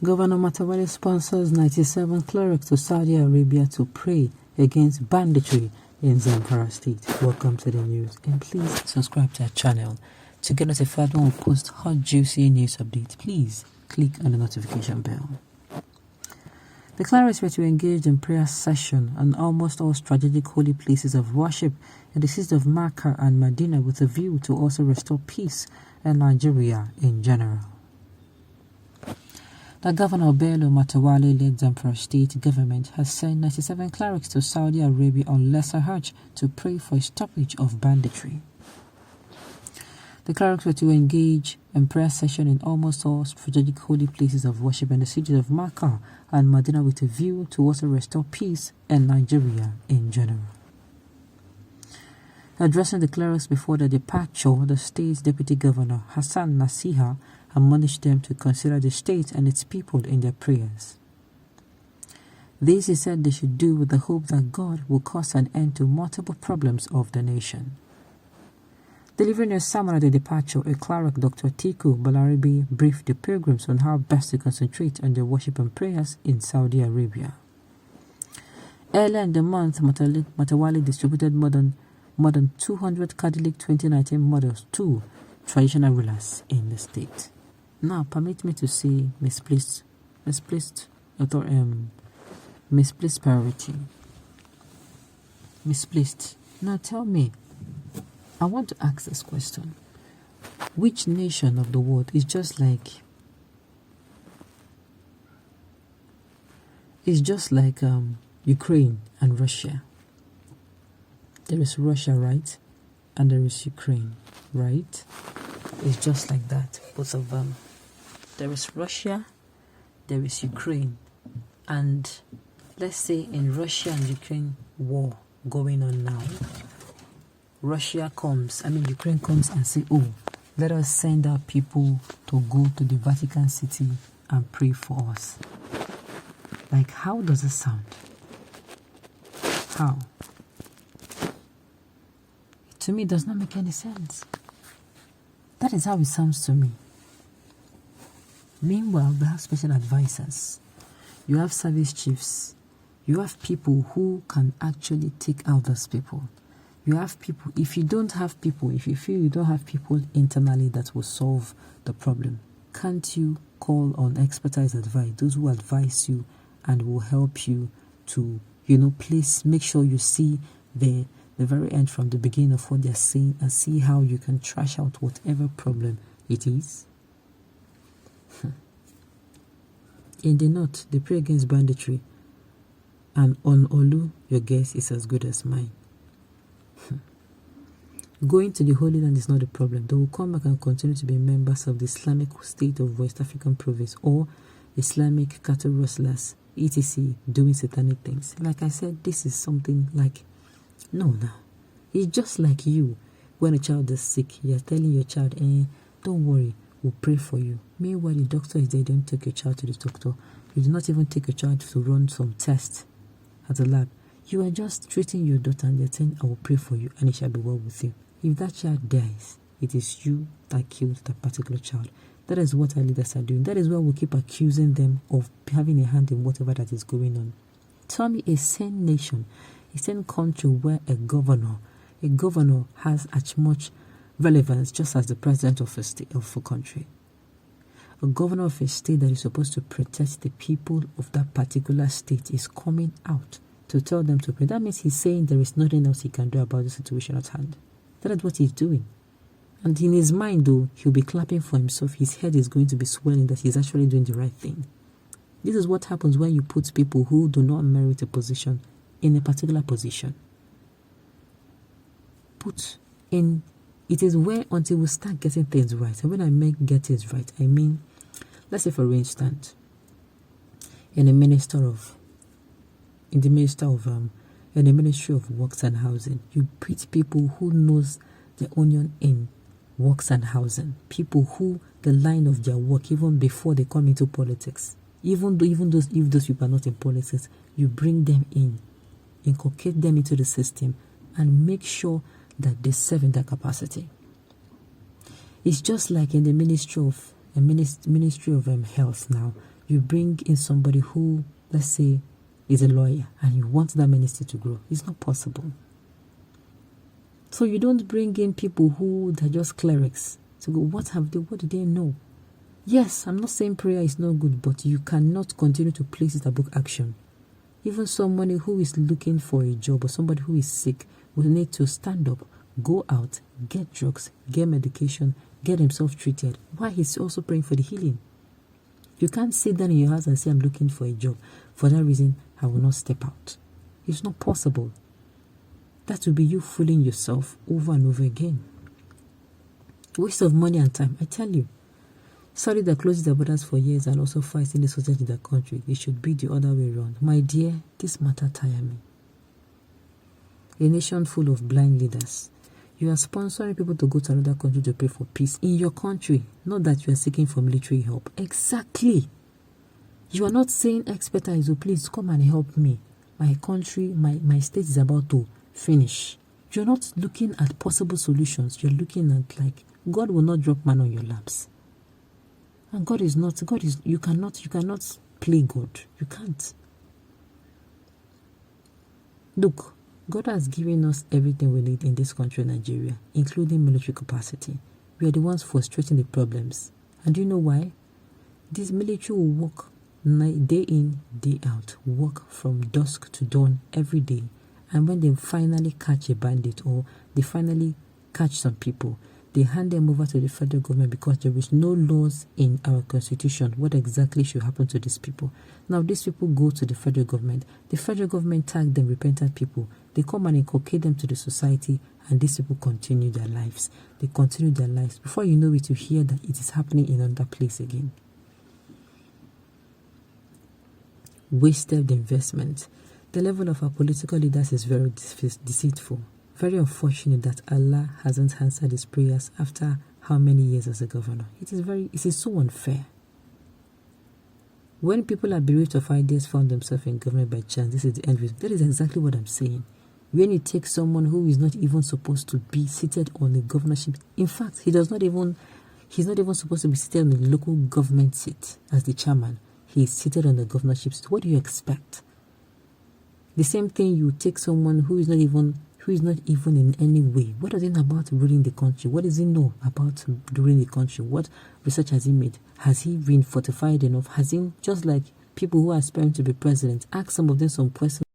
Governor Matawale sponsors 97 clerics to Saudi Arabia to pray against banditry in Zamfara State. Welcome to the news, and please subscribe to our channel to get notified when we post hot, juicy news updates. Please click on the notification bell. The clerics were to engage in prayer session on almost all strategic holy places of worship in the cities of Makkah and Medina with a view to also restore peace in Nigeria in general. The Governor Bello Matawale-led Zamfara State government has sent 97 clerics to Saudi Arabia on lesser Hajj to pray for a stoppage of banditry. The clerics were to engage in prayer session in almost all strategic holy places of worship in the cities of Makkah and Medina with a view to also restore peace in Nigeria in general. Addressing the clerics before their departure, the state's deputy governor, Hassan Nasiha, admonished them to consider the state and its people in their prayers. This, he said, they should do with the hope that God will cause an end to multiple problems of the nation. Delivering a sermon at the departure, a cleric, Dr. Tiku Balaribi, briefed the pilgrims on how best to concentrate on their worship and prayers in Saudi Arabia. Earlier in the month, Matawale distributed more than 200 Catholic 2019 medals to traditional rulers in the state. Now, permit me to say misplaced priority. Misplaced. Now tell me, I want to ask this question. Which nation of the world is just like Ukraine and Russia? There is Russia, right? And there is Ukraine, right? It's just like that, both of them. There is Russia, there is Ukraine, and let's say in Russia and Ukraine war going on now, Ukraine comes and say, oh, let us send our people to go to the Vatican City and pray for us. Like, how does it sound? How? To me, it does not make any sense. That is how it sounds to me. Meanwhile, they have special advisors. You have service chiefs. You have people who can actually take out those people. You have people. If you don't have people, if you feel you don't have people internally that will solve the problem, can't you call on expertise advice, those who advise you and will help you to, make sure you see the very end from the beginning of what they're saying and see how you can trash out whatever problem it is? In the north, they pray against banditry, and on Olu, your guess is as good as mine. Going to the Holy Land is not a problem. They will come back and continue to be members of the Islamic State of West African Province or Islamic cattle rustlers, etc., doing satanic things. Like I said, this is something like, no. It's just like you. When a child is sick, you're telling your child, don't worry, we'll pray for you. Meanwhile, the doctor is there, don't take your child to the doctor. You do not even take your child to run some tests at the lab. You are just treating your daughter and you're saying, I will pray for you and it shall be well with you. If that child dies, it is you that killed that particular child. That is what our leaders are doing. That is why we keep accusing them of having a hand in whatever that is going on. Tell me a sane nation, a sane country where a governor has as much relevance just as the president of a state, of a country. A governor of a state that is supposed to protect the people of that particular state is coming out to tell them to pray. That means he's saying there is nothing else he can do about the situation at hand. That is what he's doing. And in his mind, though, he'll be clapping for himself. His head is going to be swelling that he's actually doing the right thing. This is what happens when you put people who do not merit a position in a particular position. It is where until we start getting things right. And when I make get things right, I mean, let's say for instance, in the Ministry of Works and Housing, you put people who knows the onion in works and housing, people who the line of their work even before they come into politics. If those people are not in politics, you bring them in, inculcate them into the system, and make sure that they serve in that capacity. It's just like in the Ministry of Health now. you bring in somebody who, let's say, is a lawyer, and you want that ministry to grow. It's not possible. So you don't bring in people who are just clerics to go, what do they know? Yes, I'm not saying prayer is not good, but you cannot continue to place it above action. Even somebody who is looking for a job or somebody who is sick will need to stand up, go out, get drugs, get medication, get himself treated, while he's also praying for the healing. You can't sit down in your house and say, I'm looking for a job. For that reason, I will not step out. It's not possible. That will be you fooling yourself over and over again. Waste of money and time, I tell you. Sorry that closes their borders for years and also fighting the society in the country. It should be the other way around. My dear, this matter tire me. A nation full of blind leaders. You are sponsoring people to go to another country to pray for peace in your country, not that you are seeking for military help. Exactly. You are not saying, expertise, oh, please come and help me. My country, my state is about to finish. You're not looking at possible solutions. You're looking at like, God will not drop man on your laps. And you cannot play God. You can't. Look, God has given us everything we need in this country, Nigeria, including military capacity. We are the ones frustrating the problems. And do you know why? This military will work day in, day out, work from dusk to dawn every day. And when they finally catch a bandit or they finally catch some people, they hand them over to the federal government because there is no laws in our constitution what exactly should happen to these people. Now, these people go to the federal government. The federal government tag them repentant people. They come and inculcate them to the society, and these people continue their lives. They continue their lives. Before you know it, you hear that it is happening in another place again. Wasted investment. The level of our political leaders is very deceitful. Very unfortunate that Allah hasn't answered his prayers after how many years as a governor. It is so unfair. When people are bereft of ideas found themselves in government by chance, this is the end result. That is exactly what I'm saying. When you take someone who is not even supposed to be seated on the governorship, in fact, he's not even supposed to be seated on the local government seat as the chairman. He is seated on the governorship seat. What do you expect? The same thing, you take someone who is not even in any way. What does he know about ruling the country? What does he know about ruling the country? What research has he made? Has he been fortified enough? Has he, just like people who are aspiring to be president, ask some of them some questions